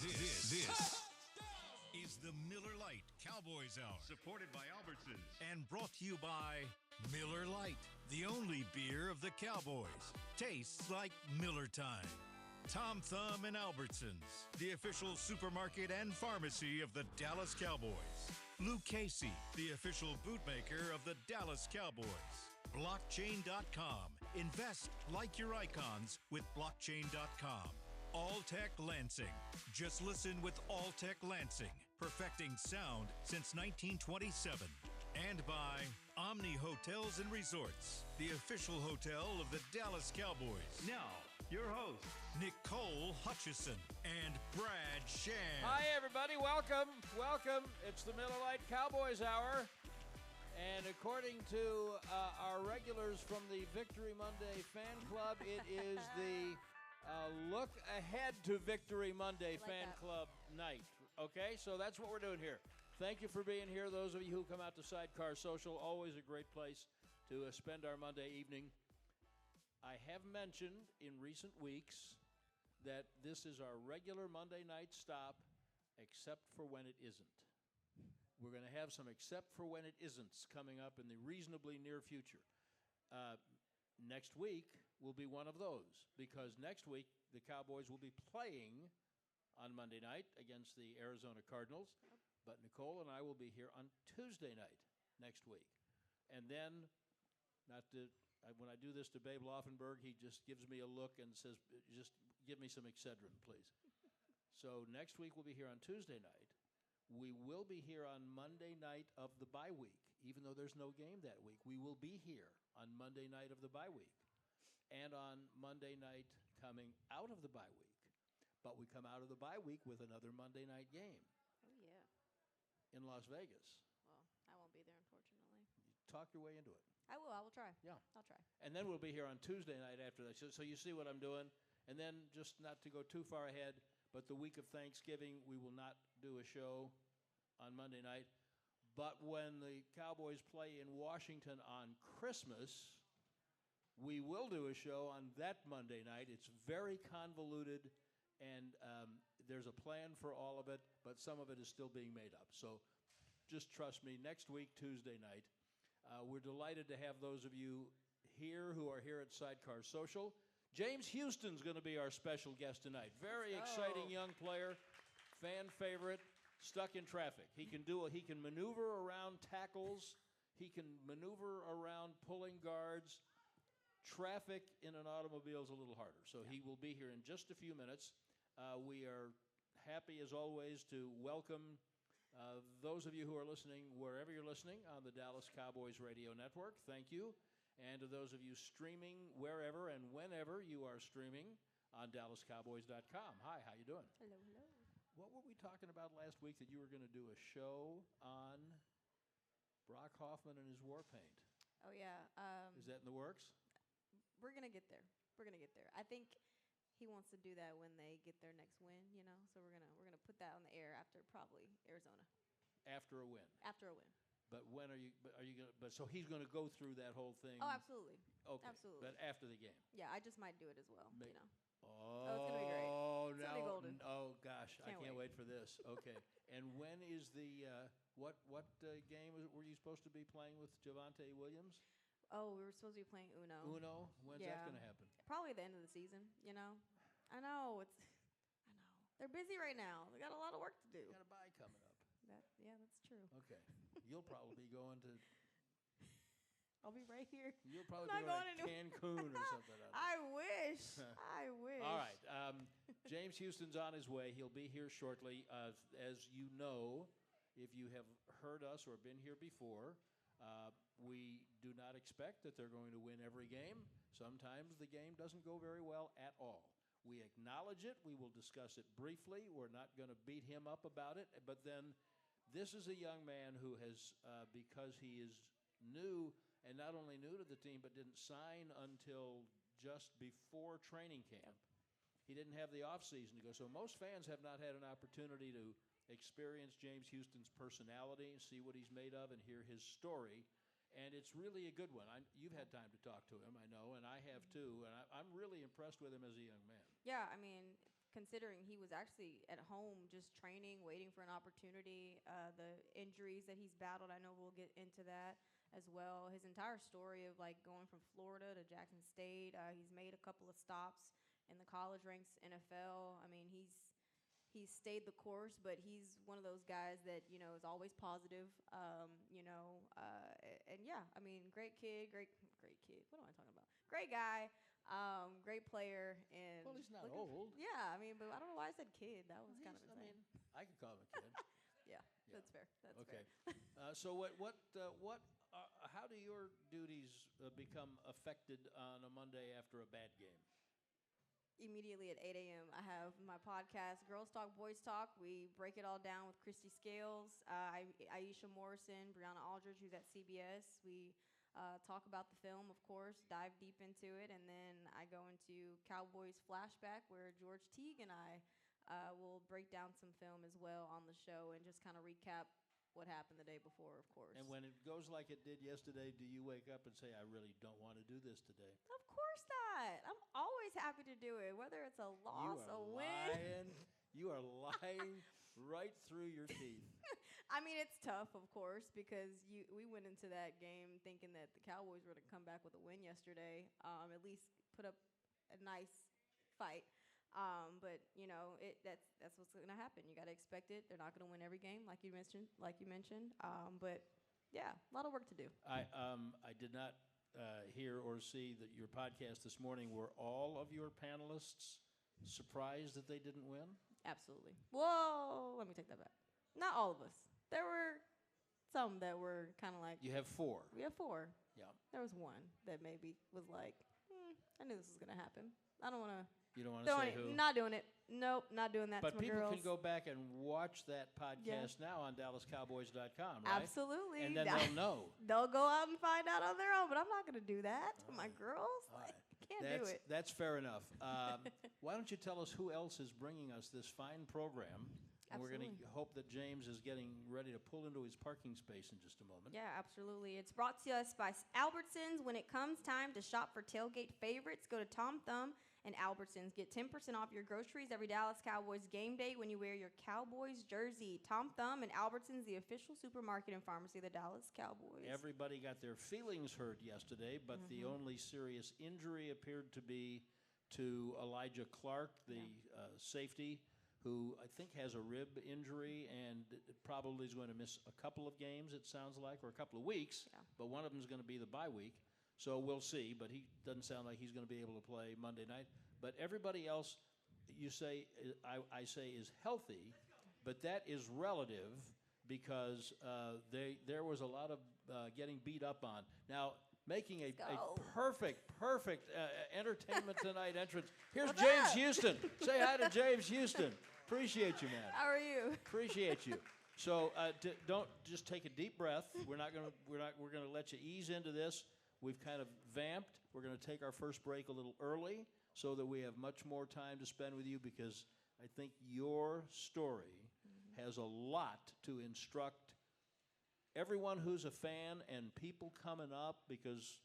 This is the Miller Lite Cowboys Hour. Supported by Albertsons. And brought to you by Miller Lite, the only beer of the Cowboys. Tastes like Miller time. Tom Thumb and Albertsons, the official supermarket and pharmacy of the Dallas Cowboys. Lou Casey, the official bootmaker of the Dallas Cowboys. Blockchain.com. Invest like your icons with Blockchain.com. All-Tech Lansing. Just listen with All-Tech Lansing, perfecting sound since 1927. And by Omni Hotels and Resorts, the official hotel of the Dallas Cowboys. Now, your hosts, Nicole Hutchison and Brad Sham. Hi, everybody. Welcome. Welcome. It's the Miller Lite Cowboys Hour. And according to our regulars from the Victory Monday fan club, it is the look ahead to Victory Monday fan club night. Okay, so that's what we're doing here. Thank you for being here. Those of you who come out to Sidecar Social, always a great place to spend our Monday evening. I have mentioned in recent weeks that this is our regular Monday night stop, except for when it isn't. We're going to have some except for when it isn't coming up in the reasonably near future. Next week will be one of those, because next week the Cowboys will be playing on Monday night against the Arizona Cardinals, but Nicole and I will be here on Tuesday night next week. And then, when I do this to Babe Laufenberg, he just gives me a look and says, just give me some Excedrin, please. So next week we'll be here on Tuesday night. We will be here on Monday night of the bye week, even though there's no game that week. We will be here on Monday night of the bye week and on Monday night coming out of the bye week. But we come out of the bye week with another Monday night game. Oh, yeah. In Las Vegas. Well, I won't be there, unfortunately. You talk your way into it. I will try. Yeah. I'll try. And then we'll be here on Tuesday night after that. So you see what I'm doing. And then, just not to go too far ahead, but the week of Thanksgiving, we will not do a show on Monday night. But when the Cowboys play in Washington on Christmas, we will do a show on that Monday night. It's very convoluted, and there's a plan for all of it, but some of it is still being made up. So just trust me, next week, Tuesday night, we're delighted to have those of you here who are here at Sidecar Social. James Houston's going to be our special guest tonight. Very exciting young player, fan favorite, stuck in traffic. He can maneuver around tackles. He can maneuver around pulling guards. Traffic in an automobile is a little harder. So he will be here in just a few minutes. We are happy, as always, to welcome those of you who are listening, wherever you're listening, on the Dallas Cowboys Radio Network. Thank you. And to those of you streaming wherever and whenever you are streaming on DallasCowboys.com. Hi, how you doing? Hello. What were we talking about last week that you were going to do a show on Brock Hoffman and his war paint? Oh, yeah. Is that in the works? We're going to get there. I think he wants to do that when they get their next win, So we're gonna put that on the air after probably Arizona. After a win. After a win. But when are you going to, so he's going to go through that whole thing? Oh, absolutely. Okay. Absolutely. But after the game. Yeah, I just might do it as well, Oh, it's going to be great. It's going to be golden. Oh, gosh. I can't wait. wait for this. Okay. And when is the, what game were you supposed to be playing with Javonte Williams? Oh, we were supposed to be playing Uno. Uno? When's that going to happen? Probably at the end of the season, I know. They're busy right now. They got a lot of work to do. You got a bye coming up. That's true. Okay. You'll probably be going to... I'll be right here. You'll probably be going to Cancun or something. I wish. I wish. All right. James Houston's on his way. He'll be here shortly. As you know, if you have heard us or been here before, we do not expect that they're going to win every game. Sometimes the game doesn't go very well at all. We acknowledge it. We will discuss it briefly. We're not going to beat him up about it. But then this is a young man who has, because he is new, and not only new to the team, but didn't sign until just before training camp. He didn't have the offseason to go. So most fans have not had an opportunity to experience James Houston's personality, see what he's made of, and hear his story. And it's really a good one. You've had time to talk to him, I know, and I have too. And I'm really impressed with him as a young man. Yeah, I mean, considering he was actually at home just training, waiting for an opportunity. The injuries that he's battled, I know we'll get into that as well. His entire story of like going from Florida to Jackson State. He's made a couple of stops in the college ranks, NFL. I mean, he's stayed the course, but he's one of those guys that, you know, is always positive. And yeah, I mean, great kid. What am I talking about? Great guy. Great player. And Well, he's not old. Yeah, I mean, but I don't know why I said kid. That was kind of insane. I mean, I could call him a kid. Yeah, that's fair. That's Okay. fair. So how do your duties become affected on a Monday after a bad game? Immediately at 8 a.m., I have my podcast, Girls Talk, Boys Talk. We break it all down with Christy Scales, Aisha Morrison, Brianna Aldridge, who's at CBS. We talk about the film, of course, dive deep into it, and then I go into Cowboys Flashback, where George Teague and I will break down some film as well on the show and just kind of recap what happened the day before, of course. And when it goes like it did yesterday, do you wake up and say, I really don't want to do this today? Of course not. I'm always happy to do it, whether it's a loss, a win. You are lying right through your teeth. I mean, it's tough, of course, because we went into that game thinking that the Cowboys were to come back with a win yesterday, at least put up a nice fight. But you know, that's what's going to happen. You got to expect it. They're not going to win every game, like you mentioned. But yeah, a lot of work to do. I did not hear or see that your podcast this morning. Were all of your panelists surprised that they didn't win? Absolutely. Whoa, let me take that back. Not all of us. There were some that were kind of like. You have 4. We have 4. Yeah. There was one that maybe was like, I knew this was going to happen. I don't want to. You don't want to say who? Not doing it. Nope, not doing that but to my people girls. can go back and watch that podcast now on DallasCowboys.com, right? Absolutely. And then they'll know. They'll go out and find out on their own, but I'm not going to do that to my girls. Can't do it. That's fair enough. Why don't you tell us who else is bringing us this fine program? And we're going to hope that James is getting ready to pull into his parking space in just a moment. Yeah, absolutely. It's brought to us by Albertsons. When it comes time to shop for tailgate favorites, go to Tom Thumb and Albertsons. Get 10% off your groceries every Dallas Cowboys game day when you wear your Cowboys jersey. Tom Thumb and Albertsons, the official supermarket and pharmacy of the Dallas Cowboys. Everybody got their feelings hurt yesterday, but the only serious injury appeared to be to Elijah Clark, the safety, who I think has a rib injury and probably is going to miss a couple of games, it sounds like, or a couple of weeks, but one of them is going to be the bye week. So we'll see, but he doesn't sound like he's going to be able to play Monday night. But everybody else, you say, I say, is healthy, but that is relative because there was a lot of getting beat up on. Now, making a perfect Entertainment Tonight entrance. Here's James Houston. Say hi to James Houston. Appreciate you, man. How are you? Appreciate you. So don't just take a deep breath. We're going to let you ease into this. We've kind of vamped. We're going to take our first break a little early so that we have much more time to spend with you because I think your story has a lot to instruct everyone who's a fan and people coming up because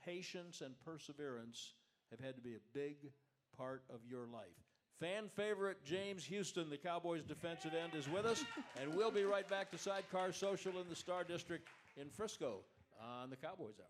patience and perseverance have had to be a big part of your life. Fan favorite James Houston, the Cowboys defensive end, is with us, and we'll be right back to Sidecar Social in the Star District in Frisco on the Cowboys Hour.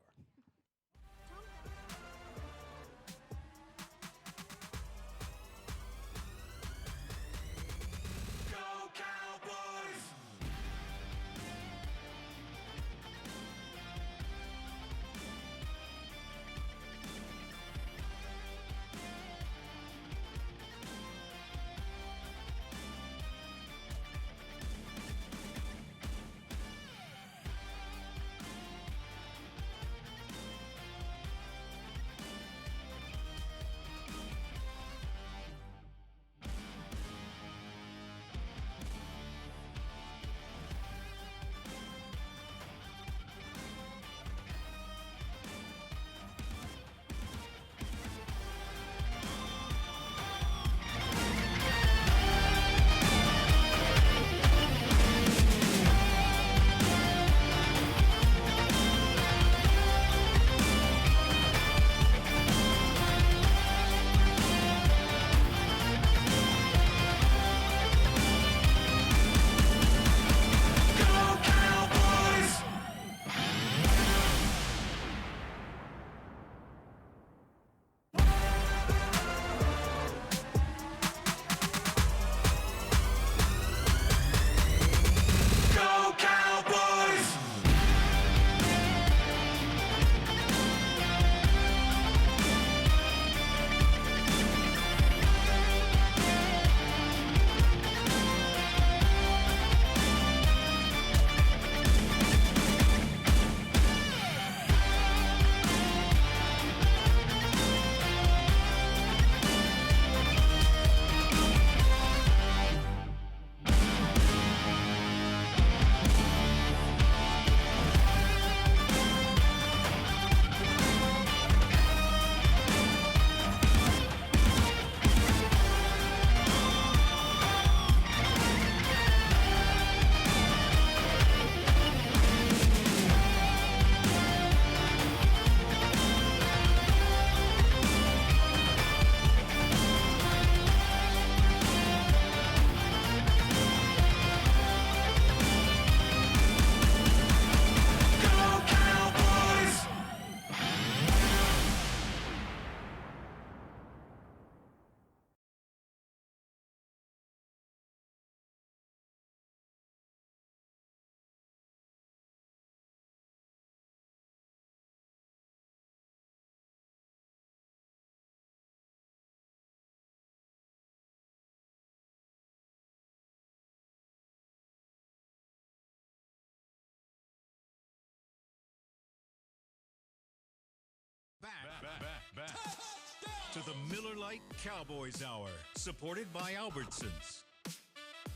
Back to the Miller Lite Cowboys Hour, supported by Albertsons.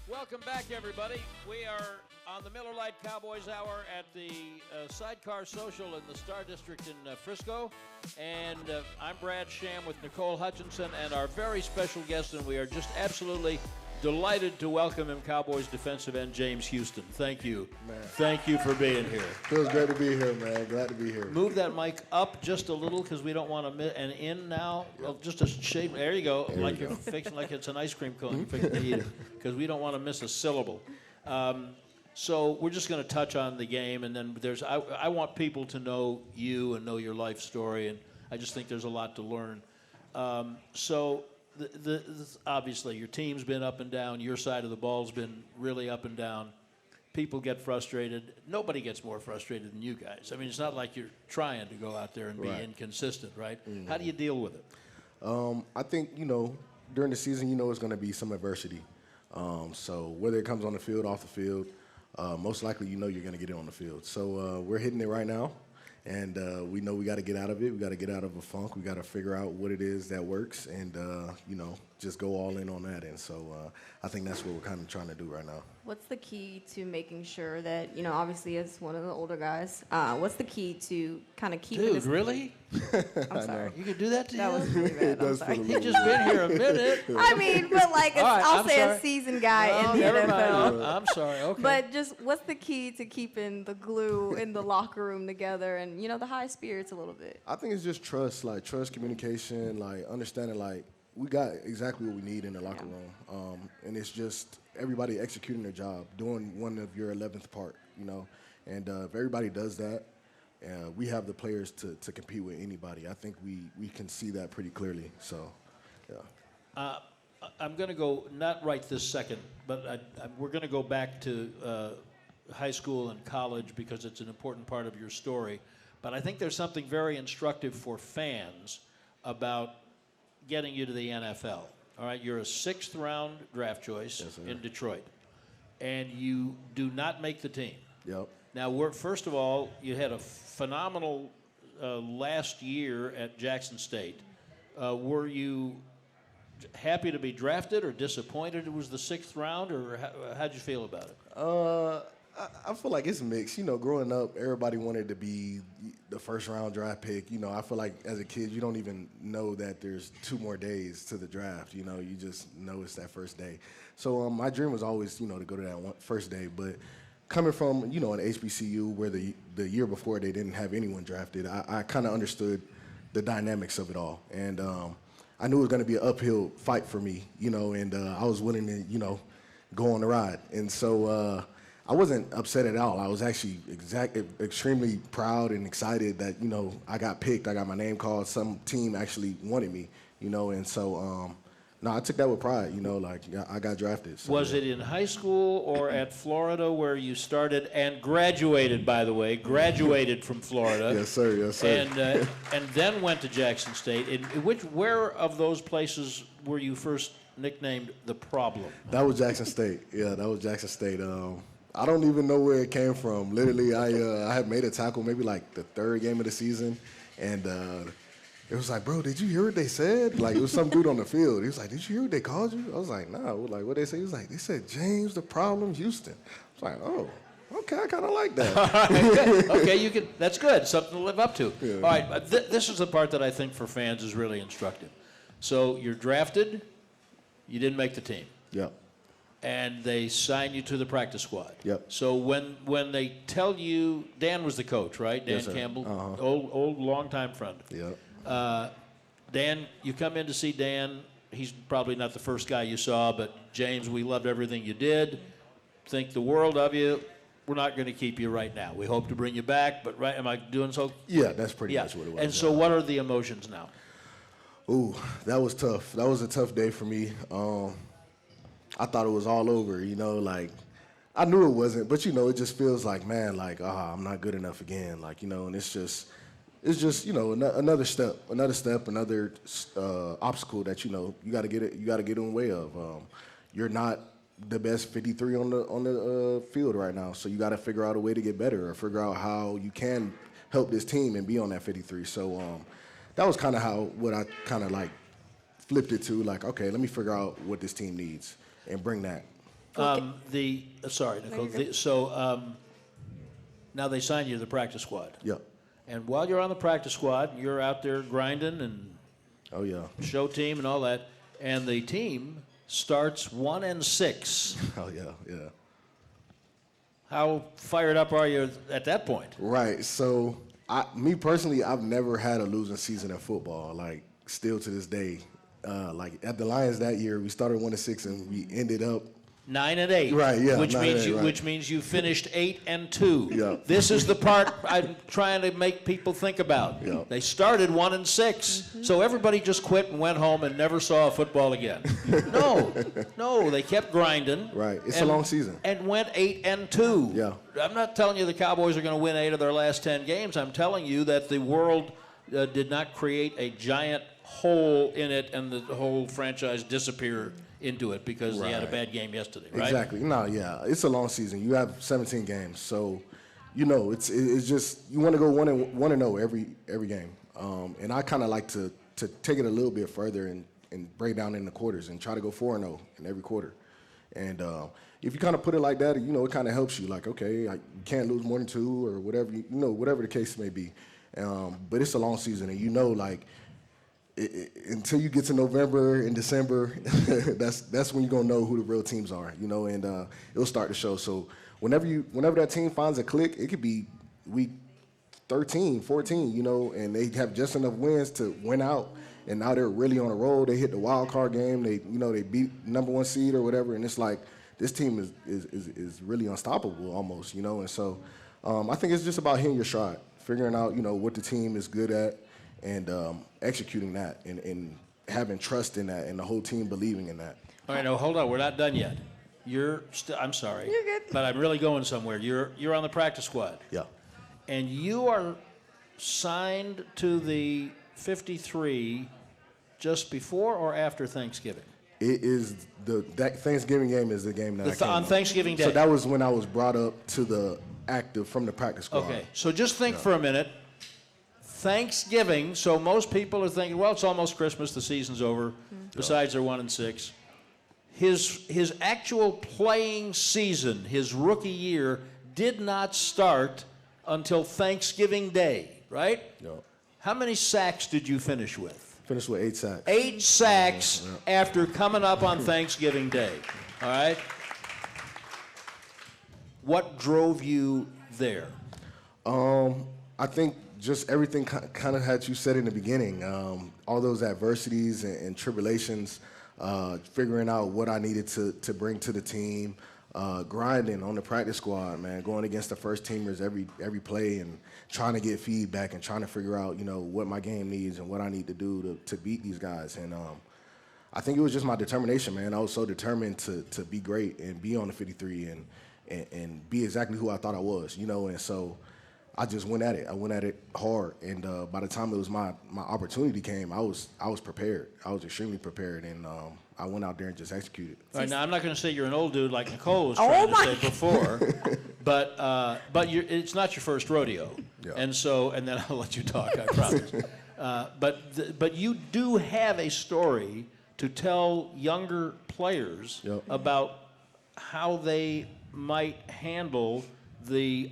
Welcome back, everybody. We are on the Miller Lite Cowboys Hour at the Sidecar Social in the Star District in Frisco. And I'm Brad Sham with Nicole Hutchinson and our very special guest, and we are just absolutely delighted to welcome him, Cowboys defensive end James Houston. Thank you. Man. Thank you for being here. Feels great to be here, man. Glad to be here. Move that mic up just a little because we don't want to miss. And in now, well, just a shape. There you go. Like you're fixing, like it's an ice cream cone. You're fixing to eat it because we don't want to miss a syllable. So we're just going to touch on the game, and then I want people to know you and know your life story, and I just think there's a lot to learn. Obviously, your team's been up and down. Your side of the ball's been really up and down. People get frustrated. Nobody gets more frustrated than you guys. I mean, it's not like you're trying to go out there and be inconsistent, right? Mm-hmm. How do you deal with it? I think, during the season, it's going to be some adversity. So whether it comes on the field, off the field, most likely you're going to get it on the field. So we're hitting it right now. And we know we got to get out of it. We got to get out of a funk. We got to figure out what it is that works and, just go all in on that. And so I think that's what we're kind of trying to do right now. What's the key to making sure that, obviously as one of the older guys, what's the key to kind of keeping this? Dude, really? I'm sorry. You could do that to That you? was really bad. I'm sorry. He just been here a minute. I mean, but like, All right, I'll I'm say sorry. a seasoned guy in the Never NFL. mind. I'm sorry. Okay. But just what's the key to keeping the glue in the locker room together and, the high spirits a little bit? I think it's just trust, communication, understanding, we got exactly what we need in the locker room. And it's just everybody executing their job, doing one of your 11th part, And if everybody does that, we have the players to compete with anybody. I think we can see that pretty clearly. So, yeah. I'm going to go, not right this second, but we're going to go back to high school and college because it's an important part of your story. But I think there's something very instructive for fans about getting you to the NFL. All right, you're a 6th-round draft choice in Detroit, and you do not make the team. Yep. Now, first of all, you had a phenomenal last year at Jackson State. Were you happy to be drafted or disappointed it was the 6th round, or how'd you feel about it? I feel like it's mixed. Growing up, everybody wanted to be the first-round draft pick. I feel like as a kid, you don't even know that there's 2 more days to the draft. You just know it's that first day. So my dream was always, to go to that first day. But coming from, an HBCU where the year before they didn't have anyone drafted, I kind of understood the dynamics of it all. And I knew it was going to be an uphill fight for me, and I was willing to, go on the ride. And so I wasn't upset at all. I was actually extremely proud and excited that, I got picked. I got my name called. Some team actually wanted me, and so, I took that with pride, I got drafted. So, was it in high school or at Florida where you started and graduated, by the way, from Florida? Yes, sir, yes, sir. And then went to Jackson State. Where of those places were you first nicknamed the Problem? That was Jackson State. Yeah, that was Jackson State. I don't even know where it came from. Literally, I had made a tackle maybe like the 3rd game of the season, and it was like, bro, did you hear what they said? Like, it was some dude on the field. He was like, did you hear what they called you? I was like, nah. Like, what they say? He was like, they said James the Problem Houston. I was like, oh, okay, I kind of like that. Okay, that's good. Something to live up to. Yeah. All right, this is the part that I think for fans is really instructive. So you're drafted, you didn't make the team. Yep. And they sign you to the practice squad. Yep. So when they tell you, Dan was the coach, right? Dan Yes, sir. Campbell, Uh-huh. old longtime friend. Yep. Dan, you come in to see Dan. He's probably not the first guy you saw, but James, we loved everything you did. Think the world of you. We're not going to keep you right now. We hope to bring you back, but am I doing so? Yeah, that's pretty much what it was. And so what are the emotions now? Ooh, that was tough. That was a tough day for me. I thought it was all over, I knew it wasn't, but it just feels like, man, I'm not good enough again, and it's just another step, another obstacle that you got to get in the way of. You're not the best 53 on the field right now, so you got to figure out a way to get better or figure out how you can help this team and be on that 53. So that was kind of what I kind of like flipped it to, like, okay, let me figure out what this team needs and bring that. Sorry, Nicole. Now they signed you to the practice squad. Yep. And while you're on the practice squad, you're out there grinding and Oh yeah. show team and all that, and the team starts 1-6. Oh yeah, yeah. How fired up are you at that point? Right. So, me personally, I've never had a losing season in football. Like, still to this day. Like at the Lions that year, we started 1-6 and we ended up 9-8. Right, yeah, Which 9-8, right. which means you finished 8-2. Yeah. This is the part I'm trying to make people think about. Yeah. They started 1-6, so everybody just quit and went home and never saw a football again. No, they kept grinding. Right, it's a long season. And went 8-2. Yeah. I'm not telling you the Cowboys are going to win 8 of their last 10 games. I'm telling you that the world did not create a giant hole in it and the whole franchise disappear into it because they had a bad game yesterday, right? Exactly. No, yeah, it's a long season. You have 17 games, so it's just you want to go 1-0 every game. And I kind of like to take it a little bit further and break down in the quarters and try to go 4-0 in every quarter. And if you kind of put it like that, it kind of helps you. Like, okay, you can't lose more than 2 or whatever, whatever the case may be. But it's a long season, and like. Until you get to November and December, that's when you're gonna know who the real teams are, and it'll start to show. So whenever that team finds a click, it could be week 13, 14, and they have just enough wins to win out, and now they're really on a roll. They hit the wild card game. They they beat number 1 seed or whatever, and it's like this team is really unstoppable almost, and so I think it's just about hitting your stride, figuring out what the team is good at. And executing that and having trust in that and the whole team believing in that. All right, no, hold on. We're not done yet. I'm sorry. You're good. But I'm really going somewhere. You're on the practice squad. Yeah. And you are signed to the 53 just before or after Thanksgiving? It is that Thanksgiving game is the game that I came on up. Thanksgiving Day. So that was when I was brought up to the active from the practice squad. Okay, so just think for a minute. Thanksgiving, so most people are thinking, well, it's almost Christmas, the season's over. Besides, they're 1-6. His actual playing season, his rookie year, did not start until Thanksgiving Day, right? No. How many sacks did you finish with? Finished with 8 sacks. 8 sacks after coming up on Thanksgiving Day, all right? What drove you there? I think just everything kind of had you said in the beginning. All those adversities and tribulations, figuring out what I needed to bring to the team, grinding on the practice squad, man, going against the first teamers every play and trying to get feedback and trying to figure out, what my game needs and what I need to do to beat these guys. And I think it was just my determination, man. I was so determined to be great and be on the 53 and be exactly who I thought I was, and so I just went at it. I went at it hard, and by the time it was my opportunity came, I was prepared. I was extremely prepared, and I went out there and just executed. All right, now I'm not going to say you're an old dude like Nicole was trying to say before, but it's not your first rodeo, and then I'll let you talk. I promise. But you do have a story to tell younger players about how they might handle the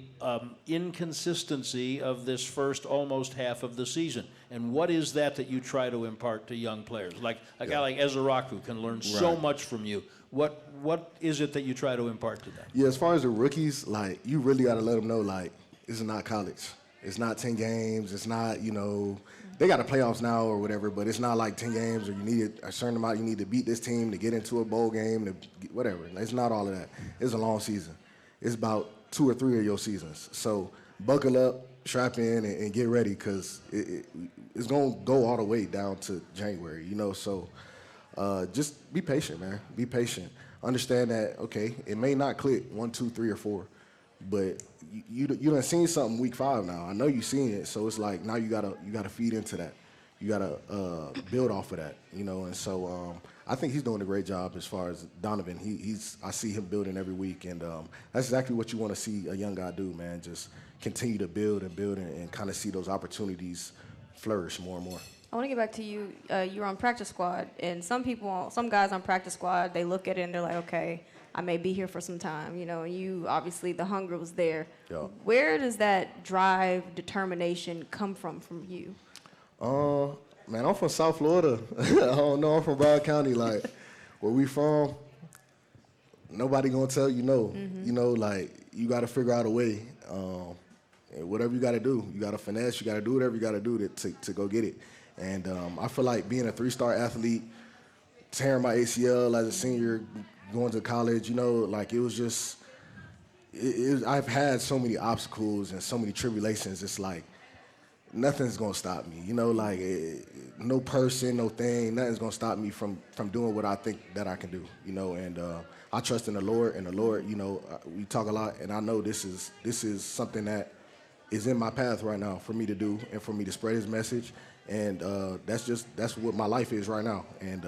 inconsistency of this first almost half of the season. And what is that you try to impart to young players? Like a guy like Ezraku can learn so much from you. What is it that you try to impart to them? Yeah, as far as the rookies, you really got to let them know, it's not college. It's not 10 games. It's not, they got the playoffs now or whatever, but it's not like 10 games or you need a certain amount. You need to beat this team to get into a bowl game, whatever. It's not all of that. It's a long season. It's about 2 or 3 of your seasons. So buckle up, strap in, and get ready because it's going to go all the way down to January, So just be patient, man. Be patient. Understand that, okay, it may not click 1, 2, 3, or 4, but you done seen something week 5 now. I know you seen it, so it's like now you gotta feed into that. You gotta build off of that, And so I think he's doing a great job as far as Donovan. I see him building every week, and that's exactly what you want to see a young guy do, man. Just continue to build and kind of see those opportunities flourish more and more. I want to get back to you. You were on practice squad, and some guys on practice squad, they look at it and they're like, okay, I may be here for some time, you know, and you, obviously, the hunger was there. Yeah. Where does that drive, determination come from you? Man, I'm from South Florida. I don't know, I'm from Broward County. Like, where we from, nobody gonna tell you no. You know, like, you gotta figure out a way. And whatever you gotta do, you gotta finesse, you gotta do whatever you gotta do to go get it. And I feel like being a 3-star athlete, tearing my ACL as a senior, going to college, you know, like, it was just, I've had so many obstacles and so many tribulations. It's like, nothing's gonna stop me, you know, like, no person, no thing, nothing's gonna stop me from doing what I think that I can do, you know. And I trust in the Lord, you know, we talk a lot, and I know this is something that is in my path right now for me to do and for me to spread his message. And that's what my life is right now. And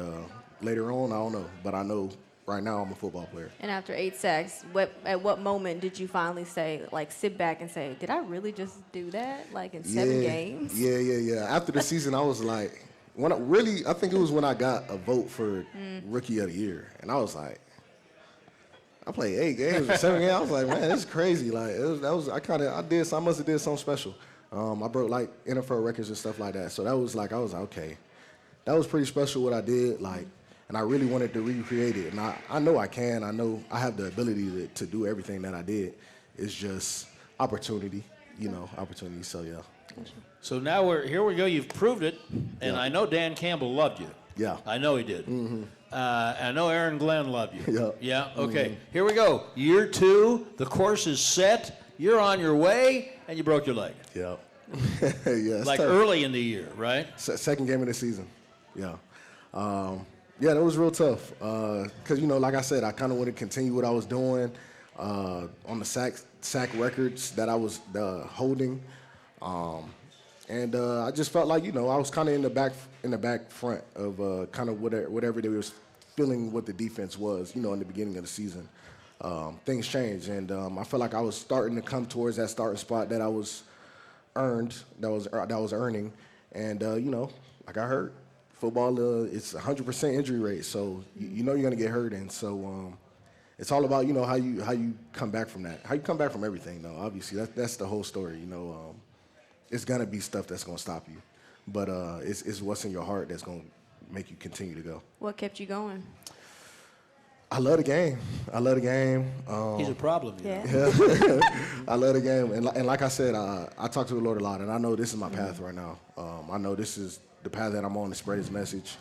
later on, I don't know, but I know right now I'm a football player. And after 8 sacks, at what moment did you finally say, like, sit back and say, did I really just do that, like, in 7 games? Yeah. After the season, I was like, I think it was when I got a vote for Rookie of the Year. And I was like, I played 8 games or 7 games. I was like, man, this is crazy. Like, I must have did something special. I broke, like, NFL records and stuff like that. So that was like, I was like, okay, that was pretty special what I did. Like, and I really wanted to recreate it. And I know I can. I know I have the ability to do everything that I did. It's just opportunity, you know, opportunity. So, yeah. So now here we go. You've proved it. And I know Dan Campbell loved you. Yeah. I know he did. I know Aaron Glenn loved you. Yeah. Okay. Here we go. Year 2. The course is set. You're on your way, and you broke your leg. Yeah. Yeah. Like tough. early in the year, right? Second game of the season. Yeah. Yeah, that was real tough. Because, you know, like I said, I kind of wanted to continue what I was doing on the sack records that I was holding. And I just felt like, you know, I was kind of in the back front of kind of whatever they was feeling what the defense was, you know, in the beginning of the season. Things changed, and I felt like I was starting to come towards that starting spot that I was earning. And, you know, I got hurt. Football, it's 100% injury rate, so you know you're gonna get hurt, and so it's all about, you know, how you come back from that, how you come back from everything. Though obviously that's the whole story. You know, it's gonna be stuff that's gonna stop you, but it's what's in your heart that's gonna make you continue to go. What kept you going? I love the game. He's a problem. Yeah. I love the game, and like I said, I talk to the Lord a lot, and I know this is my path right now. I know this is the path that I'm on to spread his message.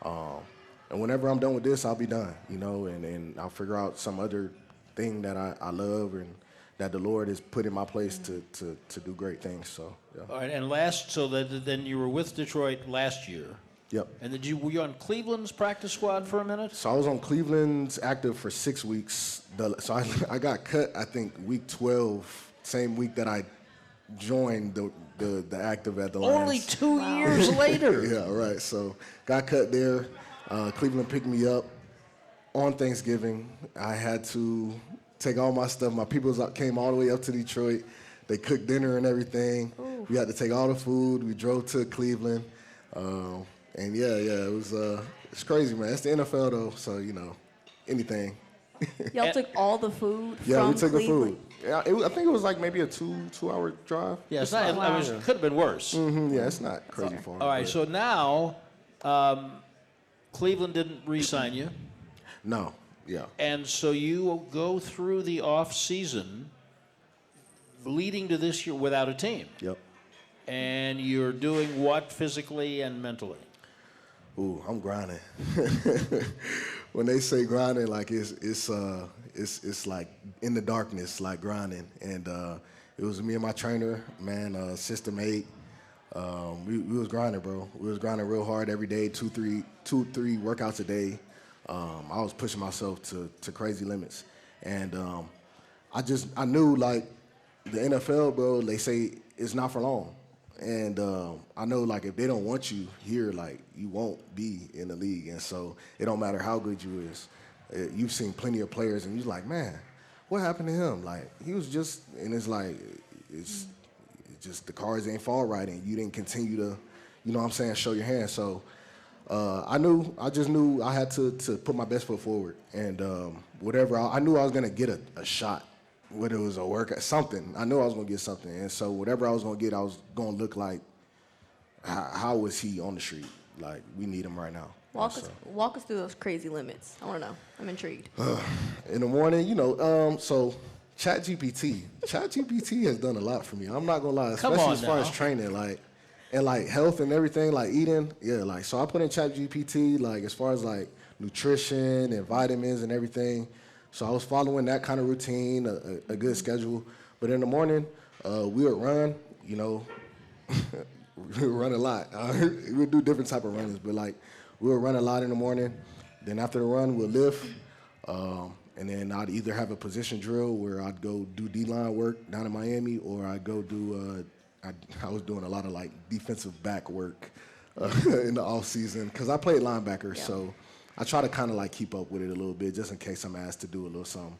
And whenever I'm done with this, I'll be done, you know, and I'll figure out some other thing that I love and that the Lord has put in my place to do great things. So, yeah. All right, and then you were with Detroit last year. Yep. And were you on Cleveland's practice squad for a minute? So I was on Cleveland's active for 6 weeks. So I got cut, I think, week 12, same week that I joined the active at the Lions. Only 2 years later. Yeah, right. So got cut there. Cleveland picked me up on Thanksgiving. I had to take all my stuff. My people came all the way up to Detroit. They cooked dinner and everything. Ooh. We had to take all the food. We drove to Cleveland. And it was it's crazy, man. It's the NFL though, so you know, anything. Y'all took all the food from Yeah, we took Cleveland? the food. Yeah, I think it was like maybe a two-hour drive. Yeah, it's not. I mean, it could have been worse. Mm-hmm, yeah, it's not crazy far. All right, so now Cleveland didn't re-sign you. No. Yeah. And so you go through the off season leading to this year without a team. Yep. And you're doing what physically and mentally? Ooh, I'm grinding. When they say grinding, like it's like in the darkness, like grinding. And it was me and my trainer, man, System 8. We was grinding, bro. We was grinding real hard every day, two, three workouts a day. I was pushing myself to crazy limits. And I knew, like, the NFL, bro, they say it's not for long. And I know, like, if they don't want you here, like, you won't be in the league. And so it don't matter how good you is. You've seen plenty of players, and you're like, man, what happened to him? Like, he was just, and it's like, it's just the cards ain't fall right, and you didn't continue to, you know what I'm saying, show your hand. So I just knew I had to put my best foot forward. And I knew I was going to get a shot, whether it was a workout, something. I knew I was going to get something. And so whatever I was going to get, I was going to look like, how was he on the street? Like, we need him right now. Walk us through those crazy limits. I want to know. I'm intrigued. In the morning, so ChatGPT has done a lot for me. I'm not going to lie, especially as far as training, and health and everything, eating. Yeah, so I put in ChatGPT, as far as nutrition and vitamins and everything. So I was following that kind of routine, a good schedule. But in the morning, we would run, we would run a lot. We would do different type of runnings, but we would run a lot in the morning. Then after the run, we'll lift. And then I'd either have a position drill where I'd go do D-line work down in Miami, or I'd go do, I was doing a lot of defensive back work in the off season because I played linebacker. Yeah. So I try to kind of keep up with it a little bit just in case I'm asked to do a little something.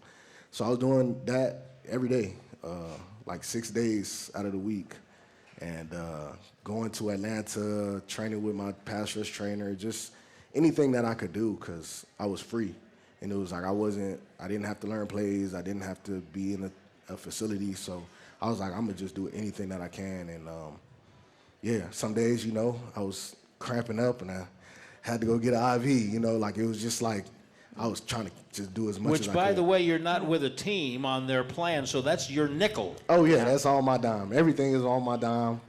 So I was doing that every day, 6 days out of the week. And going to Atlanta, training with my pass rush trainer, just anything that I could do because I was free. And it was I didn't have to learn plays. I didn't have to be in a facility. So I was I'm going to just do anything that I can. And, some days, I was cramping up and I had to go get an IV, it was just I was trying to just do as much as I could. Which, by the way, you're not with a team on their plan, so that's your nickel. Oh, yeah, that's all my dime. Everything is on my dime.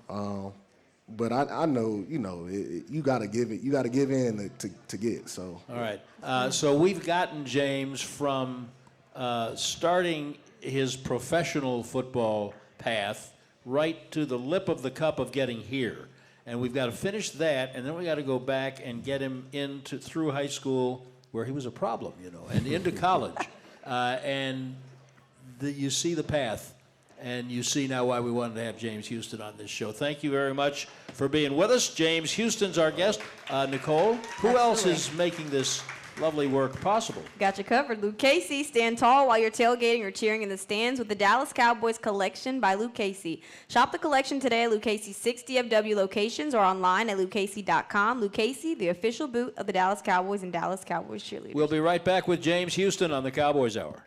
But I know, you got to give it. You got to give in to get. So. All right. So we've gotten James from starting his professional football path right to the lip of the cup of getting here, and we've got to finish that, and then we got to go back and get him through high school where he was a problem, and into college, and you see the path. And you see now why we wanted to have James Houston on this show. Thank you very much for being with us. James Houston's our guest. Nicole, who else is making this lovely work possible? Got you covered. Luke Casey. Stand tall while you're tailgating or cheering in the stands with the Dallas Cowboys Collection by Luke Casey. Shop the collection today at Luke Casey's 6 DFW locations or online at lukecasey.com. Luke Casey, the official boot of the Dallas Cowboys and Dallas Cowboys cheerleaders. We'll be right back with James Houston on the Cowboys Hour.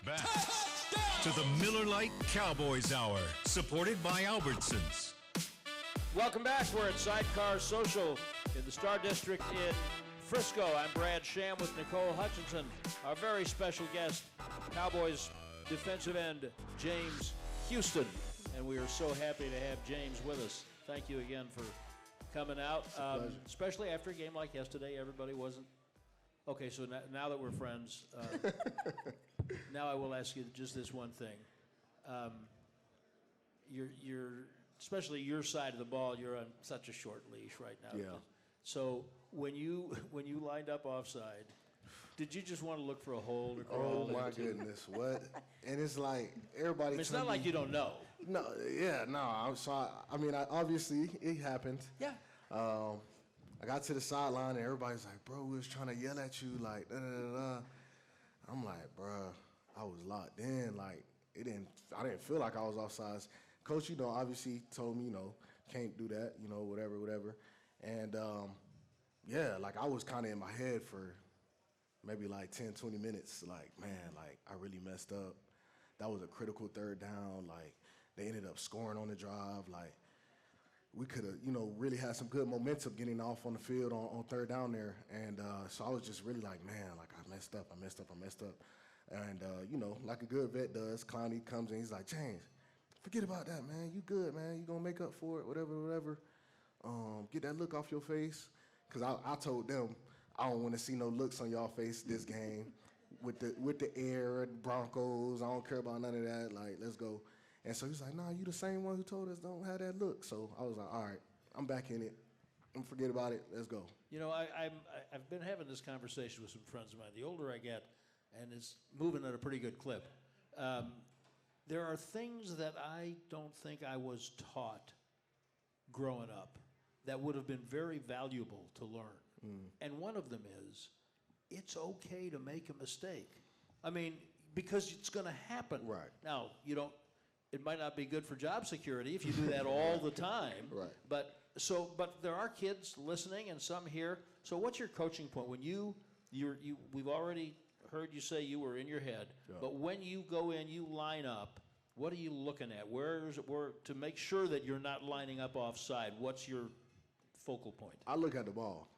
Back to the Miller Lite Cowboys Hour, supported by Albertsons. Welcome back. We're at Sidecar Social in the Star District in Frisco. I'm Brad Sham with Nicole Hutchinson. Our very special guest, Cowboys defensive end James Houston. And we are so happy to have James with us. Thank you again for coming out. Especially after a game like yesterday, everybody wasn't. Okay, so now that we're friends, now I will ask you just this one thing. You're especially your side of the ball, you're on such a short leash right now. Yeah. So when you lined up offside, did you just want to look for a hole or Oh my goodness, what? And it's like everybody. I mean, it's not like you don't know. No, yeah, no. Obviously it happened. Yeah. I got to the sideline and everybody's like, "Bro, we was trying to yell at you, like da da da da." I'm like, "Bro, I was locked in. Like I didn't feel like I was offsides." Coach, obviously told me, can't do that, whatever. And yeah, like I was kind of in my head for maybe like 10, 20 minutes. Like, man, like I really messed up. That was a critical third down. Like they ended up scoring on the drive. Like we could have, really had some good momentum getting off on the field on third down there. And so I was just really like, man, like I messed up. And, like a good vet does, Clowney comes in, he's like, James, forget about that, man. You good, man. You going to make up for it, whatever. Get that look off your face. Because I told them, I don't want to see no looks on y'all face this game with the air and Broncos. I don't care about none of that. Like, let's go. And so he's like, nah, you the same one who told us don't have that look. So I was like, all right, I'm back in it. Forget about it. Let's go. I've been having this conversation with some friends of mine. The older I get, and it's moving at a pretty good clip, there are things that I don't think I was taught growing up that would have been very valuable to learn. And one of them is, it's okay to make a mistake. I mean, because it's going to happen. Right. Now, it might not be good for job security if you do that all the time. Right. But there are kids listening and some here. So what's your coaching point? When we've already heard you say you were in your head, but when you go in, you line up, what are you looking at? Where to make sure that you're not lining up offside? What's your focal point? I look at the ball.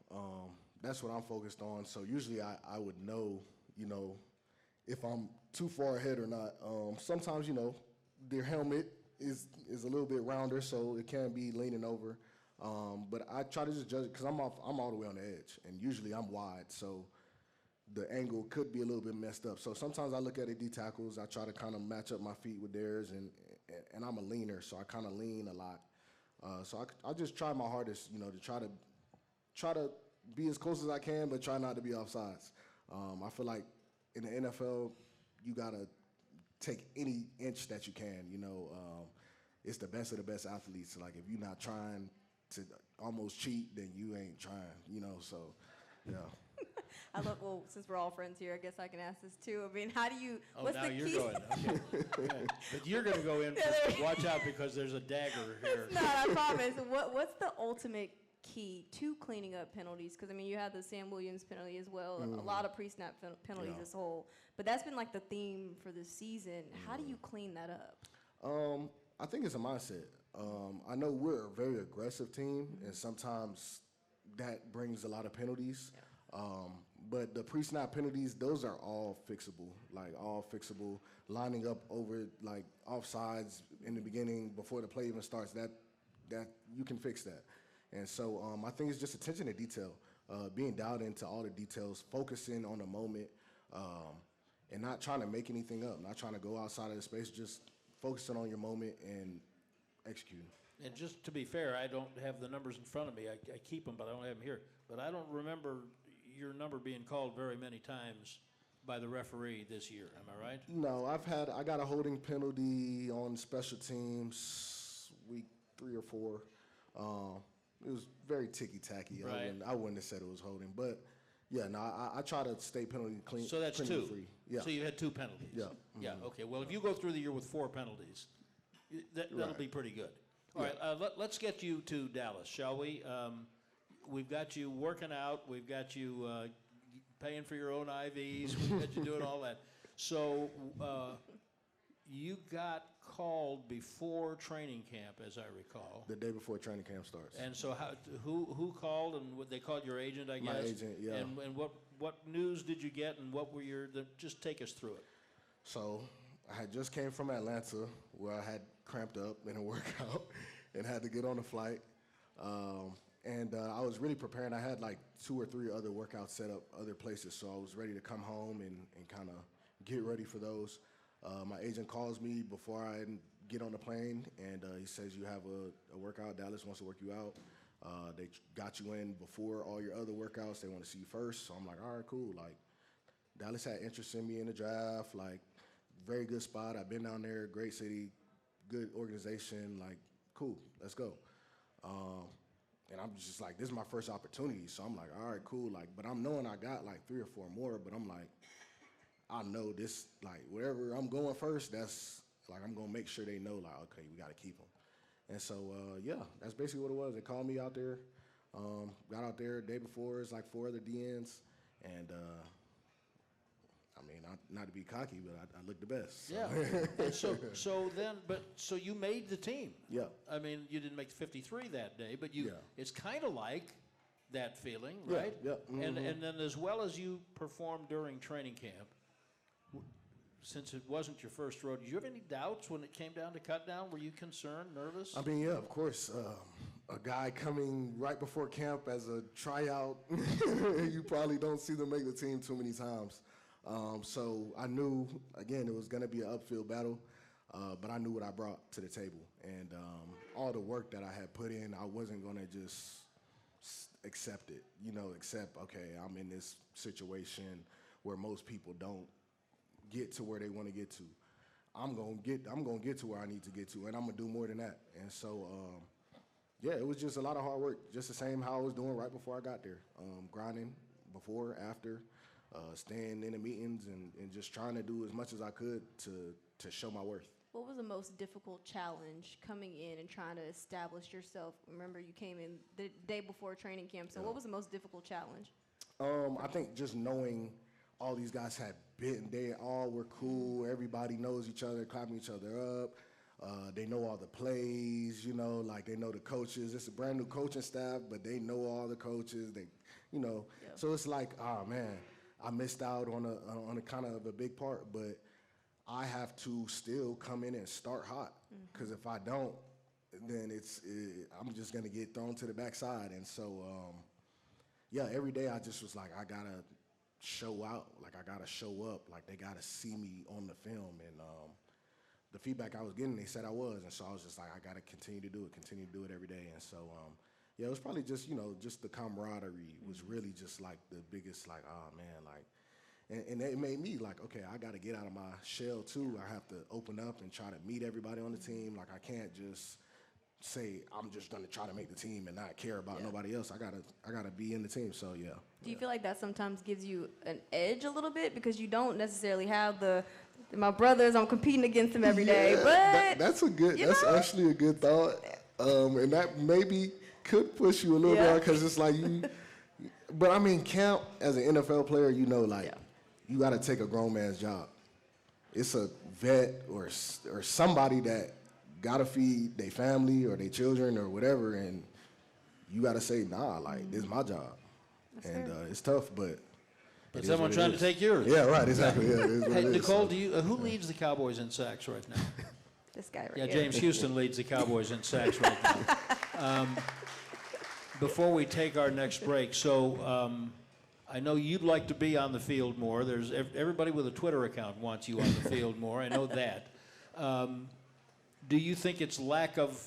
That's what I'm focused on. So usually I would know, if I'm too far ahead or not. Sometimes, their helmet is a little bit rounder, so it can be leaning over. But I try to just judge it because I'm all the way on the edge, and usually I'm wide, so the angle could be a little bit messed up. So sometimes I look at the D tackles. I try to kind of match up my feet with theirs, and I'm a leaner, so I kind of lean a lot. So I just try my hardest, to try to be as close as I can, but try not to be offsides. I feel like in the NFL, you gotta take any inch that you can. It's the best of the best athletes. Like if you're not trying to almost cheat, then you ain't trying. So yeah. I love. Well, since we're all friends here, I guess I can ask this too. I mean, how do you? Oh, what's now the you're key? going. Okay. Yeah. But you're going to go in. Watch out because there's a dagger here. No, I promise. What's the ultimate key to cleaning up penalties? Because I mean, you had the Sam Williams penalty as well. A lot of pre-snap penalties as a whole. But that's been like the theme for this season. How do you clean that up? I think it's a mindset. I know we're a very aggressive team, and sometimes that brings a lot of penalties. But the pre-snap penalties, those are all fixable, lining up over, like, offsides in the beginning before the play even starts, that you can fix that. And so I think it's just attention to detail, being dialed into all the details, focusing on the moment, and not trying to make anything up, not trying to go outside of the space, just focusing on your moment and executing. And just to be fair, I don't have the numbers in front of me. I keep them, but I don't have them here. But I don't remember your number being called very many times by the referee this year. Am I right? No, I got a holding penalty on special teams week 3 or 4. It was very ticky-tacky. Right. I wouldn't have said it was holding. But, yeah, no, I try to stay penalty clean. So that's 2. Free. Yeah. So you had 2 penalties. Yeah. Yeah, okay. Well, if you go through the year with 4 penalties, that'll be pretty good. All right, let's get you to Dallas, shall we? We've got you working out. We've got you paying for your own IVs. We've got you doing all that. So you got called before training camp, as I recall. The day before training camp starts. And so who called, and they called your agent, I guess? My agent, yeah. And what news did you get, and what were just take us through it. So I had just came from Atlanta where I had cramped up in a workout and had to get on a flight. I was really preparing. I had like 2 or 3 other workouts set up other places, so I was ready to come home and kind of get ready for those. My agent calls me before I get on the plane, and he says, you have a workout. Dallas wants to work you out. They got you in before all your other workouts. They want to see you first. So I'm like, all right, cool. Like, Dallas had interest in me in the draft. Like, very good spot. I've been down there, great city, good organization. Like, cool, let's go. And I'm just like, this is my first opportunity. So I'm like, all right, cool. Like, but I'm knowing I got like 3 or 4 more, but I'm like, I know this, like, wherever I'm going first, that's, like, I'm going to make sure they know, like, okay, we got to keep them. And so, yeah, that's basically what it was. They called me out there, got out there day before. It's like 4 other DNs. And, I mean, not to be cocky, but I looked the best. So. Yeah. And so you made the team. Yeah. I mean, you didn't make the 53 that day, but Yeah. It's kind of like that feeling, right? Yeah. Mm-hmm. And then as well as you performed during training camp, since it wasn't your first road, did you have any doubts when it came down to cut down? Were you concerned, nervous? I mean, yeah, of course. A guy coming right before camp as a tryout, you probably don't see them make the team too many times. So I knew, again, it was going to be an upfield battle, but I knew what I brought to the table. And all the work that I had put in, I wasn't going to just accept it, accept, okay, I'm in this situation where most people don't get to where they want to get to. I'm gonna get to where I need to get to, and I'm gonna do more than that. And so, yeah, it was just a lot of hard work, just the same how I was doing right before I got there, grinding before, after, staying in the meetings, and just trying to do as much as I could to show my worth. What was the most difficult challenge coming in and trying to establish yourself? Remember, you came in the day before training camp, so what was the most difficult challenge? I think just knowing all these guys had been, they all were cool. Everybody knows each other, clapping each other up. They know all the plays, like they know the coaches. It's a brand new coaching staff, but they know all the coaches. They, Yeah. So it's like, oh man, I missed out on a kind of a big part, but I have to still come in and start hot, because if I don't, then I'm just gonna get thrown to the backside. And so, yeah, every day I just was like, I gotta show out, like I gotta show up, like they gotta see me on the film. And the feedback I was getting, they said I was, and so I was just like, I gotta continue to do it every day. And so yeah, it was probably just just the camaraderie was really just like the biggest, like, oh man, like, and it made me like, okay, I gotta get out of my shell too. I have to open up and try to meet everybody on the team. Like, I can't just say I'm just gonna try to make the team and not care about nobody else. I gotta be in the team. So yeah. Do you feel like that sometimes gives you an edge a little bit, because you don't necessarily have my brothers, I'm competing against them every day, but that's actually a good thought, and that maybe could push you a little bit, because it's like you. But I mean, camp as an NFL player, you got to take a grown man's job. It's a vet or somebody that gotta feed their family or their children or whatever, and you gotta say, nah, like, this is my job. And it's tough, but someone trying to take yours. Yeah, right, exactly. Yeah, it is what Hey, it is, Nicole, so. who leads the Cowboys in sacks right now? this guy right Yeah, here. James Houston leads the Cowboys in sacks right now. Before we take our next break, so I know you'd like to be on the field more. There's everybody with a Twitter account wants you on the field more. I know that. Do you think it's lack of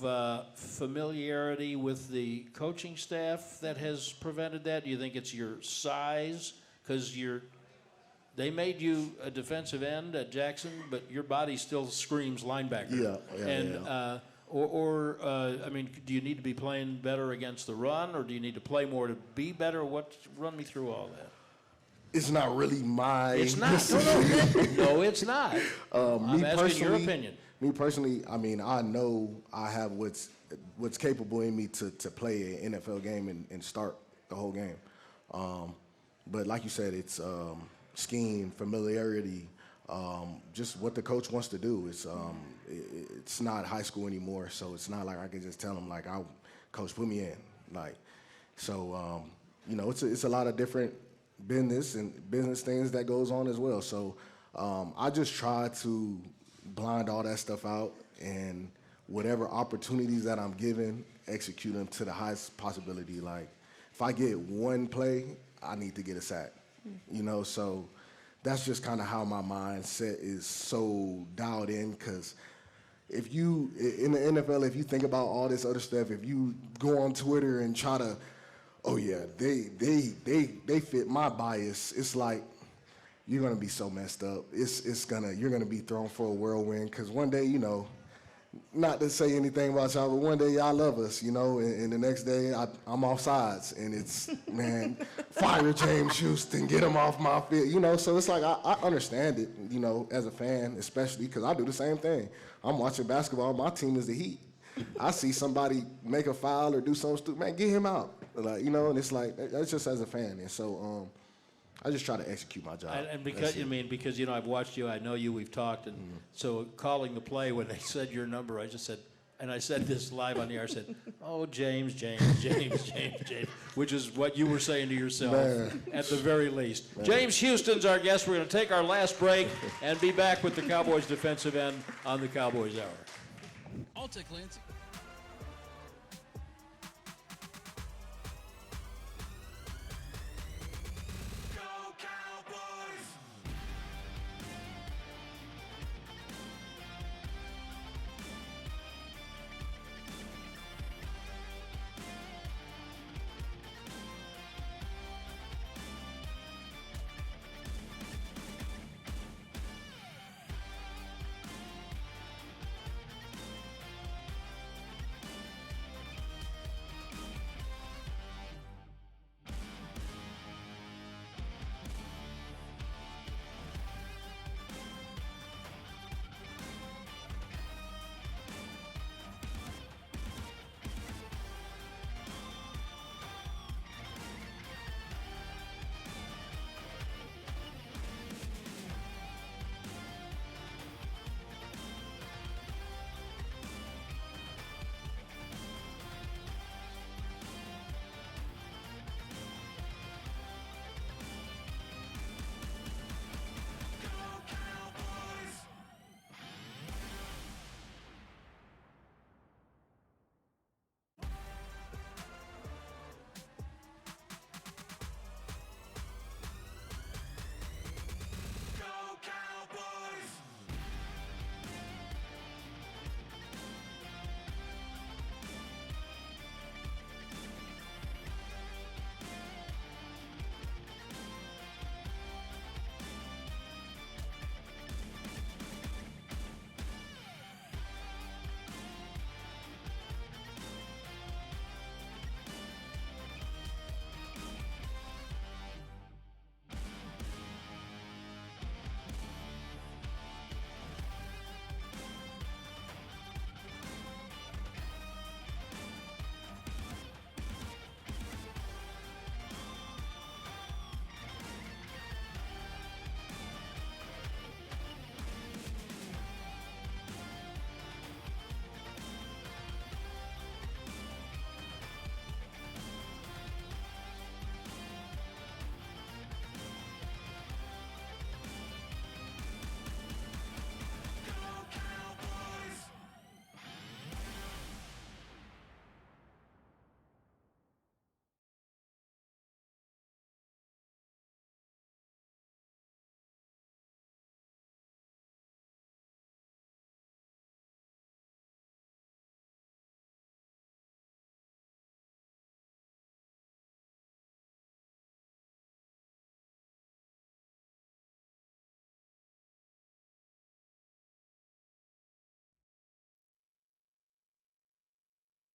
familiarity with the coaching staff that has prevented that? Do you think it's your size? Because they made you a defensive end at Jackson, but your body still screams linebacker. Yeah. I mean, do you need to be playing better against the run, or do you need to play more to be better? Run me through all that. It's not really my. It's not. No, it's not. I'm asking your opinion. Me personally, I mean, I know I have what's capable in me to play an NFL game and start the whole game. But like you said, it's scheme, familiarity, just what the coach wants to do. It's not high school anymore, so it's not like I can just tell him like, "Coach, put me in." Like, so it's a lot of different business things that goes on as well. So I just try to blind all that stuff out, and whatever opportunities that I'm given, execute them to the highest possibility. Like, if I get one play, I need to get a sack. So that's just kind of how my mindset is so dialed in, because if you, in the NFL, if you think about all this other stuff, if you go on Twitter and try to, oh yeah, they fit my bias, it's like, you're gonna be so messed up. You're gonna be thrown for a whirlwind, because one day, not to say anything about y'all, but one day y'all love us, and the next day I'm off sides, and it's, man, fire James Houston, get him off my field, so it's like I understand it, as a fan, especially because I do the same thing. I'm watching basketball, my team is the Heat. I see somebody make a foul or do something stupid, man, get him out, like, and it's like, that's just as a fan, and so I just try to execute my job. And because I've watched you, I know you, we've talked, and so calling the play when they said your number, I just said, and I said this live on the air, I said, "Oh, James," which is what you were saying to yourself, at the very least. Man. James Houston's our guest. We're going to take our last break and be back with the Cowboys defensive end on the Cowboys Hour. I'll take Lansing.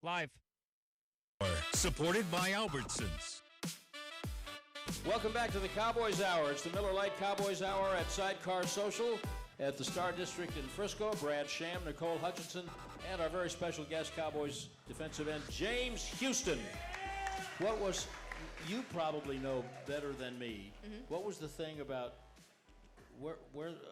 Live. Supported by Albertsons. Welcome back to the Cowboys Hour. It's the Miller Lite Cowboys Hour at Sidecar Social at the Star District in Frisco. Brad Sham, Nicole Hutchinson, and our very special guest, Cowboys defensive end, James Houston. What was, you probably know better than me, what was the thing about where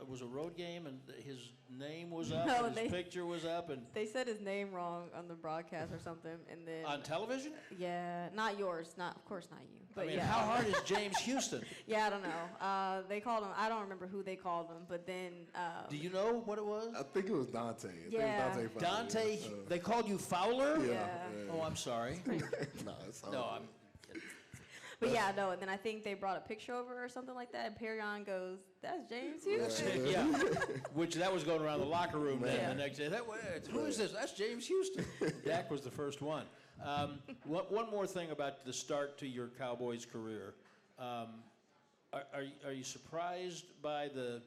was a road game and his name was up No, and his picture was up and They said his name wrong on the broadcast or something, and then on television? yeah, not yours, of course not you, but I mean, yeah. how hard is James Houston? Yeah, I don't know. They called him. I don't remember who they called him, but then. Do you know what it was? I think it was Dante. I think it was Yeah. Dante Fowler. Dante, they called you Fowler? Yeah. Oh, I'm sorry. No, it's all No, good. I'm kidding. But yeah, no. And then I think they brought a picture over or something like that. And Perrion goes, "That's James Houston." Yeah, which that was going around the locker room then Yeah. the next day. Who is this? That's James Houston. Dak was the first one. One more thing about the start to your Cowboys career. Are you surprised by the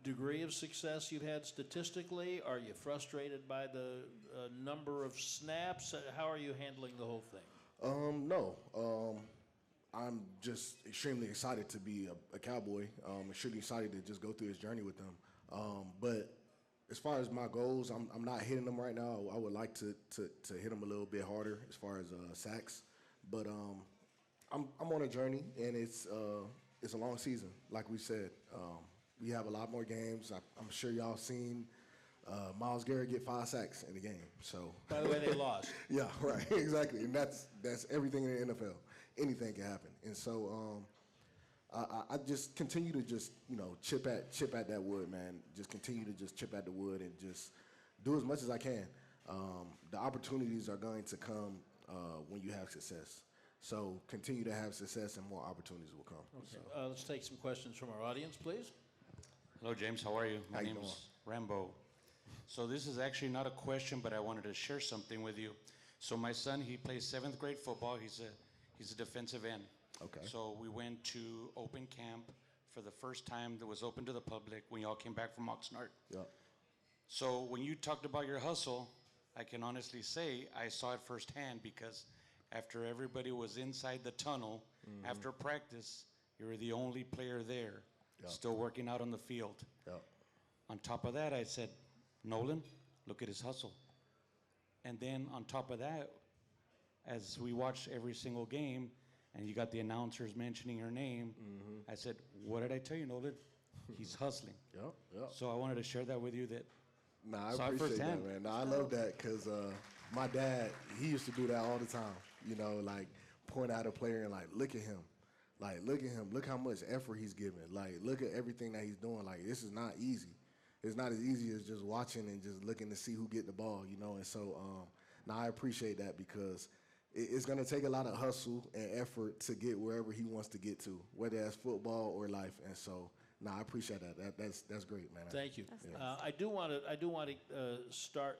degree of success you've had statistically? Are you frustrated by the number of snaps? How are you handling the whole thing? No. I'm just extremely excited to be a Cowboy. Extremely excited to just go through this journey with them. But as far as my goals, I'm not hitting them right now. I would like to hit them a little bit harder as far as sacks. But I'm on a journey, and it's a long season, like we said. We have a lot more games. I'm sure y'all seen Myles Garrett get 5 sacks in the game. So By the way, they lost. yeah, right, exactly, and that's everything in the NFL. Anything can happen, and so I just continue to just chip at that wood, man. Just continue to just chip at the wood and just do as much as I can. The opportunities are going to come when you have success. So continue to have success, and more opportunities will come. Okay. So. Let's take some questions from our audience, please. Hello, James. How are you? How My you name's doing? Rambo. So this is actually not a question, but I wanted to share something with you. So my son, he plays 7th grade football. He's a defensive end. Okay. So we went to open camp for the first time that was open to the public when y'all came back from Oxnard. Yeah. So when you talked about your hustle, I can honestly say I saw it firsthand because after everybody was inside the tunnel, after practice, you were the only player there, still working out on the field. Yeah. On top of that, I said, Nolan, look at his hustle. And then on top of that, as we watched every single game, and you got the announcers mentioning your name, I said, what did I tell you, Nolan? He's hustling. Yeah. Yeah. So I wanted to share that with you that Nah, I Saw it appreciate that, firsthand. man. Nah, I love that because my dad, he used to do that all the time. Like point out a player and like, look at him. Like, look at him. Look how much effort he's giving. Like, look at everything that he's doing. Like, this is not easy. It's not as easy as just watching and just looking to see who get the ball, And so, now I appreciate that because it's going to take a lot of hustle and effort to get wherever he wants to get to, whether that's football or life. And so, I appreciate that. That's great, man. Thank you. That's I do want to start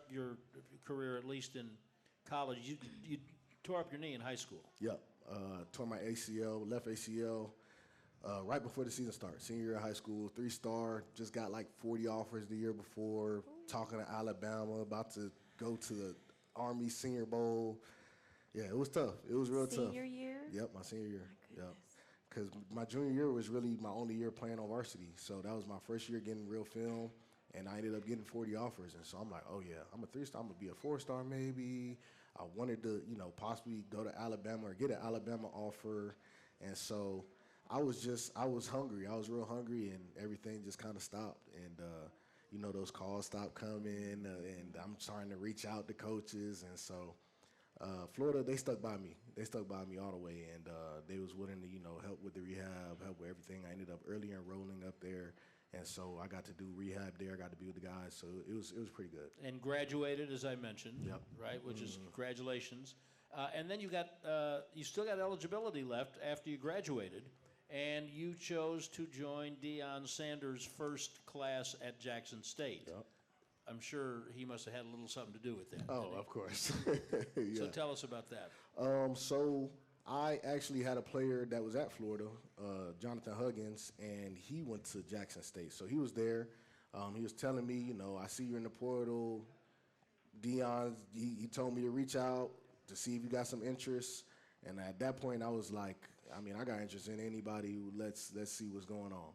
your career at least in college. You tore up your knee in high school. Yep. Tore my ACL, left ACL, right before the season started. Senior year of high school, 3-star, just got like 40 offers the year before, talking to Alabama, about to go to the Army Senior Bowl. Yeah, it was tough. It was real tough. Senior year? Yep, my senior year. My Yep. Because my junior year was really my only year playing on varsity. So that was my first year getting real film, and I ended up getting 40 offers. And so I'm like, oh, yeah, I'm a 3-star. I'm going to be a 4-star maybe. I wanted to, possibly go to Alabama or get an Alabama offer. And so I was hungry. I was real hungry, and everything just kind of stopped. And, those calls stopped coming, and I'm starting to reach out to coaches. And so Florida, they stuck by me. They stuck by me all the way, and they was willing to, help with the rehab, help with everything. I ended up early enrolling up there. And so I got to do rehab there. I got to be with the guys. So it was pretty good. And graduated, as I mentioned, Yep. right? Which is congratulations. And then you still got eligibility left after you graduated, and you chose to join Deion Sanders' first class at Jackson State. Yep. I'm sure he must have had a little something to do with that. Oh, didn't he? of course. So Yeah. tell us about that. So I actually had a player that was at Florida, Jonathan Huggins, and he went to Jackson State. So he was there. He was telling me, I see you're in the portal. Deion, he told me to reach out to see if you got some interest. And at that point, I was like, I got interest in anybody who let's see what's going on.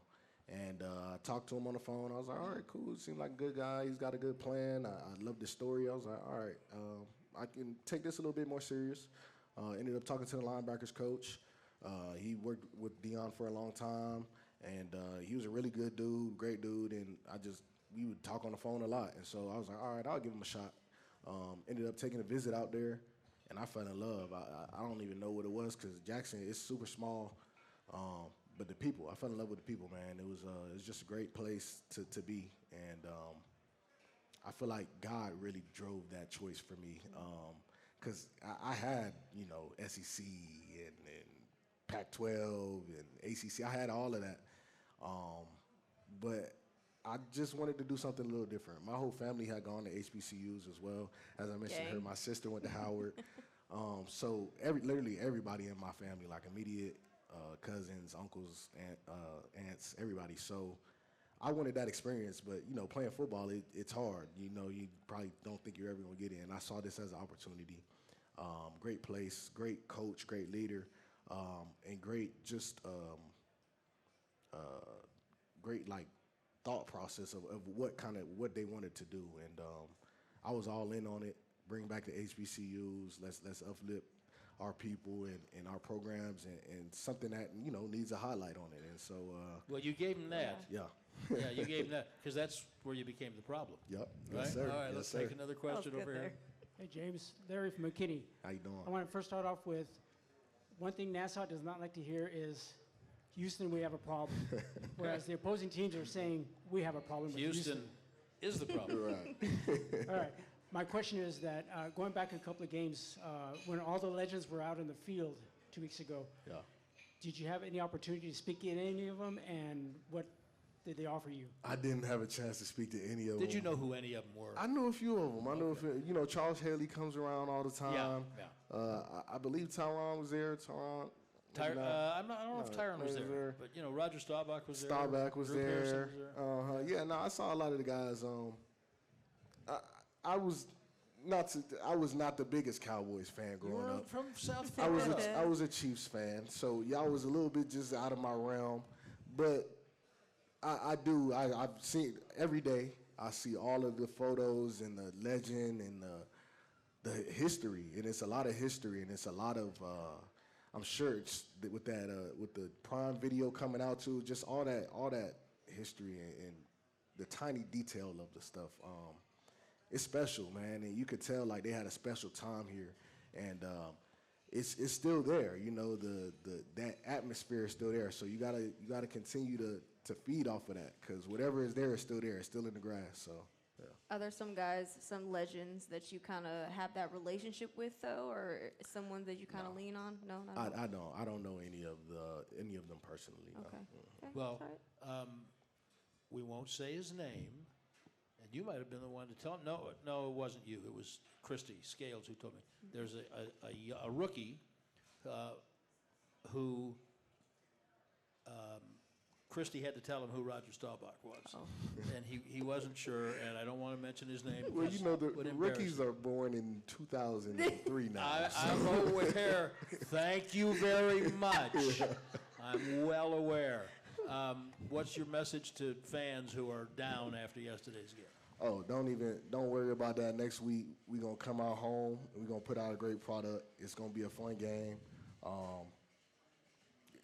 And I talked to him on the phone. I was like, all right, cool. Seemed like a good guy. He's got a good plan. I love the story. I was like, all right, I can take this a little bit more serious. Ended up talking to the linebackers coach. He worked with Deion for a long time. And he was a really good dude, great dude, and we would talk on the phone a lot. And so I was like, all right, I'll give him a shot. Ended up taking a visit out there, and I fell in love. I don't even know what it was because Jackson is super small, but the people, I fell in love with the people, man. It was just a great place to be, and I feel like God really drove that choice for me because I had, SEC and Pac-12 and ACC. I had all of that, but I just wanted to do something a little different. My whole family had gone to HBCUs as well. As I mentioned, my sister went to Howard. So literally everybody in my family, like immediate cousins, uncles, aunts, everybody. So I wanted that experience, but playing football, it's hard. You probably don't think you're ever gonna get in. I saw this as an opportunity. Great place, great coach, great leader, and great great thought process of what they wanted to do. And I was all in on it. Bring back the HBCUs. Let's uplift our people and our programs and something that needs a highlight on it. And so Well, you gave him that. yeah. Yeah, you gave him that because that's where you became the problem. Yep. Right? Yes, sir. All right, Yes, let's sir. take another question good over here. there. Hey, James. Larry from McKinney. How you doing? I want to first start off with one thing Nassau does not like to hear is Houston, we have a problem. Whereas the opposing teams are saying we have a problem with Houston is the problem. Right. All right. My question is that going back a couple of games, when all the legends were out in the field 2 weeks ago, Yeah. did you have any opportunity to speak in any of them, and what did they offer you? I didn't have a chance to speak to any of them. Did you know who any of them were? I knew a few of them. I know Charles Haley comes around all the time. Yeah. I believe Tyron was there. Tyron. I don't know if Tyron was there, but Roger Staubach was there. Staubach was Drew Pearson there. Yeah, no, I saw a lot of the guys. I was not the biggest Cowboys fan You growing were up. from South I Florida. was a Chiefs fan, so y'all was a little bit just out of my realm. But I've seen every day. I see all of the photos and the legend and the history, and it's a lot of history, and it's a lot of. I'm sure it's with the Prime Video coming out too, just all that history and the tiny detail of the stuff. It's special, man, and you could tell like they had a special time here, and it's still there. That atmosphere is still there. So you gotta continue to feed off of that, because whatever is there is still there. It's still in the grass. So. Yeah. Are there some guys, some legends that you kind of have that relationship with, though, or someone that you kind of lean on? No, not at all? I don't know any of them personally. No. Okay. Okay, Well, that's all right. we won't say his name, and you might have been the one to tell him. No, it wasn't you. It was Christy Scales who told me. There's a rookie who Christy had to tell him who Roger Staubach was, and he wasn't sure, and I don't want to mention his name. Well, because the rookies are born in 2003 now. I'm aware. Thank you very much. I'm well aware. What's your message to fans who are down after yesterday's game? Oh, don't worry about that. Next week we're gonna come out home and we're gonna put out a great product. It's gonna be a fun game.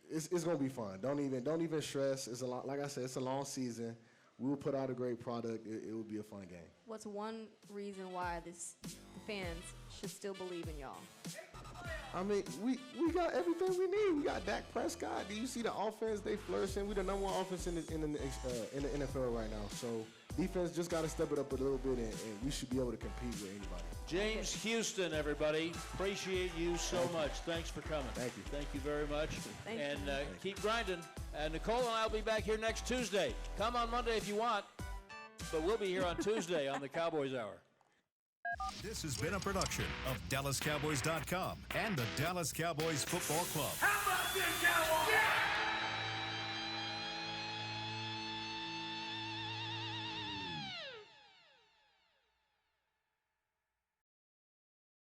It's gonna be fun. Don't even stress. It's a lot. Like I said, it's a long season. We'll put out a great product. It will be a fun game. What's one reason why the fans should still believe in y'all? I mean, we got everything we need. We got Dak Prescott. Do you see the offense? They flourishing. We the number one offense in the NFL right now. So defense just got to step it up a little bit, and we should be able to compete with anybody. James Houston, everybody. Appreciate you so much. Thanks for coming. Thank you. Thank you very much. Thank and you. keep grinding. And Nicole and I will be back here next Tuesday. Come on Monday if you want, but we'll be here on Tuesday on the Cowboys Hour. This has been a production of DallasCowboys.com and the Dallas Cowboys Football Club. How about this, Cowboys? Yeah!